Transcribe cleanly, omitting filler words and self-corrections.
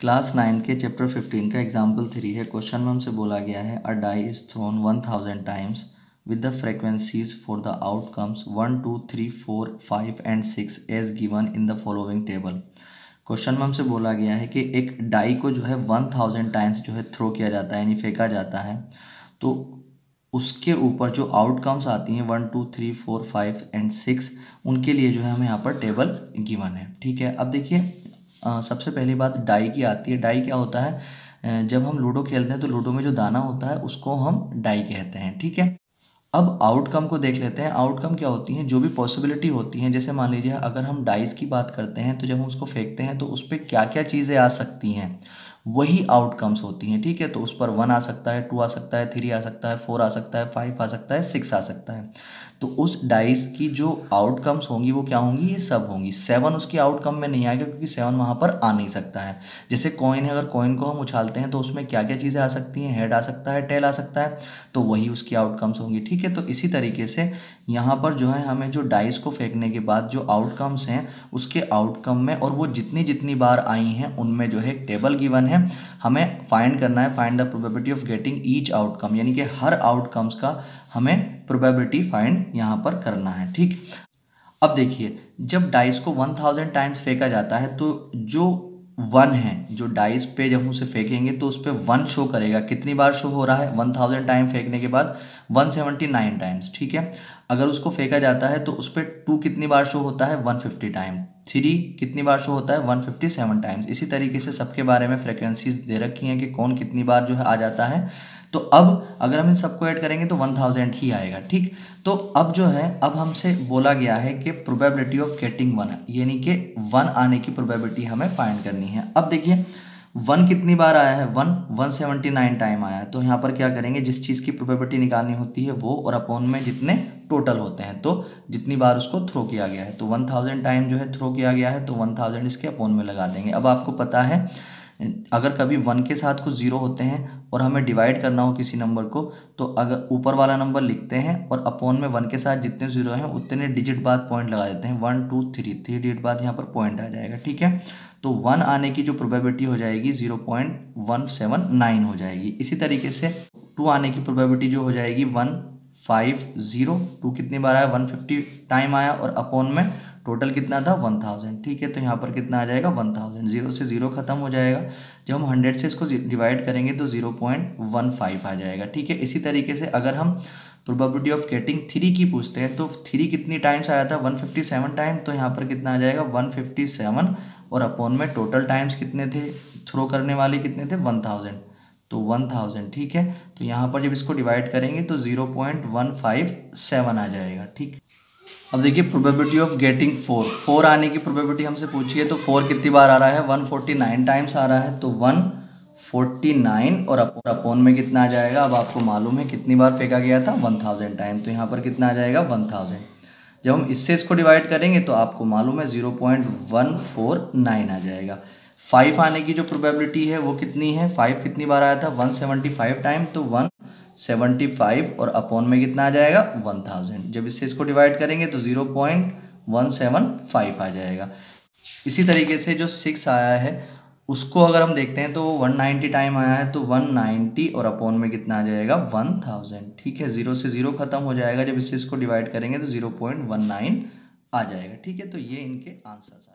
Class 9 के chapter 15 का example 3 है। क्वेश्चन में हमसे बोला गया है a die is thrown 1000 times with the frequencies for the outcomes 1 2 3 4 5 and 6 as given in the following table. Question में हमसे बोला गया है कि एक डाई को जो है 1000 टाइम्स जो है थ्रो किया जाता है यानी फेंका जाता है, तो उसके ऊपर जो आउटकम्स आती हैं 1 2 3 4 5 एंड 6 उनके लिए जो है हमें यहाँ पर टेबल गिवन है। ठीक है, अब देखिए सबसे पहली बात डाई की आती है। डाई क्या होता है, जब हम लूडो खेलते हैं तो लूडो में जो दाना होता है उसको हम डाई कहते हैं। ठीक है, अब आउटकम को देख लेते हैं। आउटकम क्या होती हैं, जो भी पॉसिबिलिटी होती हैं। जैसे मान लीजिए अगर हम डाइस की बात करते हैं तो जब हम उसको फेंकते हैं तो उस पर क्या क्या चीज़ें आ सकती हैं, वही आउटकम्स होती हैं। ठीक है, तो उस पर 1 आ सकता है, 2 आ सकता है, 3 आ सकता है, 4 आ सकता है, 5 आ सकता है, 6 आ सकता है। तो उस डाइस की जो आउटकम्स होंगी वो क्या होंगी, ये सब होंगी। 7 उसकी आउटकम में नहीं आएगा क्योंकि 7 वहाँ पर आ नहीं सकता है। जैसे कॉइन है, अगर कॉइन को हम उछालते हैं तो उसमें क्या क्या चीज़ें आ सकती हैं, हेड आ सकता है, टेल आ सकता है, तो वही उसकी आउटकम्स होंगी। ठीक है, तो इसी तरीके से यहाँ पर जो है हमें जो डाइस को फेंकने के बाद जो आउटकम्स हैं उसके आउटकम में और वो जितनी जितनी बार आई हैं उनमें जो है एक टेबल गिवन है। हमें फाइंड करना है, find the probability of getting each outcome, यानी कि हर आउटकम्स का हमें प्रोबेबिलिटी फाइंड यहाँ पर करना है। ठीक, अब देखिए जब डाइस को 1000 टाइम्स फेंका जाता है तो जो 1 है, जो डाइस पे जब हम उसे फेंकेंगे तो उस पर 1 शो करेगा। कितनी बार शो हो रहा है, 1000 टाइम फेंकने के बाद 179 टाइम्स। ठीक है, अगर उसको फेंका जाता है तो उस पर 2 कितनी बार शो होता है, 150 टाइम। 3 कितनी बार शो होता है, 157 टाइम्स। इसी तरीके से सबके बारे में फ्रिक्वेंसीज दे रखी हैं कि कौन कितनी बार जो है आ जाता है। तो अब अगर हम इन सबको ऐड करेंगे तो 1000 ही आएगा। ठीक, तो अब जो है अब हमसे बोला गया है कि प्रोबेबिलिटी ऑफ गेटिंग 1, यानी कि 1 आने की प्रोबेबिलिटी हमें फाइंड करनी है। अब देखिए 1 कितनी बार आया है, 1 179 टाइम आया है। तो यहाँ पर क्या करेंगे, जिस चीज़ की प्रोबेबिलिटी निकालनी होती है वो और अपॉन में जितने टोटल होते हैं, तो जितनी बार उसको थ्रो किया गया है, तो 1000 टाइम जो है थ्रो किया गया है तो 1000 इसके अपॉन में लगा देंगे। अब आपको पता है अगर कभी 1 के साथ कुछ 0 होते हैं और हमें डिवाइड करना हो किसी नंबर को, तो अगर ऊपर वाला नंबर लिखते हैं और अपॉन में 1 के साथ जितने 0 हैं उतने डिजिट बाद पॉइंट लगा देते हैं। 1 2 3 डिजिट बाद यहाँ पर पॉइंट आ जाएगा। ठीक है, तो 1 आने की जो प्रोबेबिलिटी हो जाएगी 0.179 हो जाएगी। इसी तरीके से 2 आने की प्रोबेबिलिटी जो हो जाएगी 150। 2 कितनी बार आया, 150 टाइम आया और अपॉन में टोटल कितना था, 1000। ठीक है, तो यहाँ पर कितना आ जाएगा, 1000। 0 से 0 खत्म हो जाएगा। जब हम 100 से इसको डिवाइड करेंगे तो 0.15 आ जाएगा। ठीक है, इसी तरीके से अगर हम प्रोबेबिलिटी ऑफ गेटिंग 3 की पूछते हैं तो 3 कितनी टाइम्स आया था, 157 टाइम, तो यहाँ पर कितना आ जाएगा 157 और अपॉन में टोटल टाइम्स कितने थे, थ्रो करने वाले कितने थे, 1000, तो 1000। ठीक है, तो यहाँ पर जब इसको डिवाइड करेंगे तो 0.157 आ जाएगा। ठीक, अब देखिए प्रोबेबिलिटी ऑफ गेटिंग 4 आने की प्रोबेबिलिटी हमसे पूछी है, तो 4 कितनी बार आ रहा है, 149 टाइम्स आ रहा है, तो 149 और अपॉन में कितना आ जाएगा। अब आपको मालूम है कितनी बार फेंका गया था, 1000 टाइम, तो यहाँ पर कितना आ जाएगा, 1000। जब हम इससे इसको डिवाइड करेंगे तो आपको मालूम है 0.149 आ जाएगा। 5 आने की जो प्रोबेबिलिटी है वो कितनी है, 5 कितनी बार आया था, 175 टाइम, तो 175 और अपॉन में कितना आ जाएगा, 1000। जब इससे इसको डिवाइड करेंगे तो 0.175 आ जाएगा। इसी तरीके से जो 6 आया है उसको अगर हम देखते हैं तो 190 टाइम आया है, तो 190 और अपॉन में कितना आ जाएगा, 1000। ठीक है, 0 से 0 खत्म हो जाएगा। जब इससे इसको डिवाइड करेंगे तो 0.19 आ जाएगा। ठीक है, तो ये इनके आंसर्स आ